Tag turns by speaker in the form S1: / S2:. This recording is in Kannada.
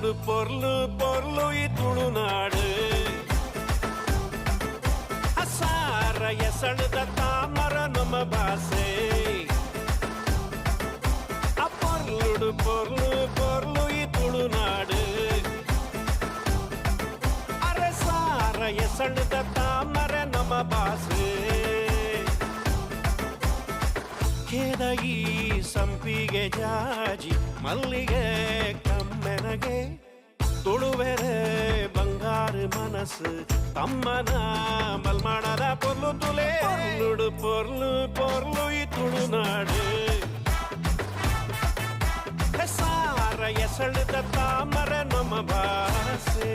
S1: ಪೊರ್ಲು ಪೊರ್ಲು ಪೊರ್ಲು ಈ ತುಳುನಾಡು ಅಸಾರ ಎಸಳದ ತಾಮರ ನಮ್ಮ ಭಾಷೆ ಪೊರ್ಲು ಪೊರ್ಲು ಪೊರ್ಲು ಈ ತುಳುನಾಡು ಅರಸಾರ ಎಸಳದ ತಾಮರ ನಮ್ಮ ಭಾಷೆ ಕೇದಗಿ ಸಂಪಿಗೆ ಜಾಜಿ ಮಲ್ಲಿಗೆ ಕಮ್ಮೆನಗೆ ತುಳುವೆರೆ ಬಂಗಾರು ಮನಸ್ಸು ತಮ್ಮನ ಮಲ್ಮಾಡದ ಪೊರ್ಲು ತುಲೆ ಪೊರ್ಲು ಪೊರ್ಲು ಪೊರ್ಲು ಈ ತುಳುನಾಡು ಸಾರ ಎಸಳದ ತಾಮರ ನಮ್ಮ ಭಾಷೆ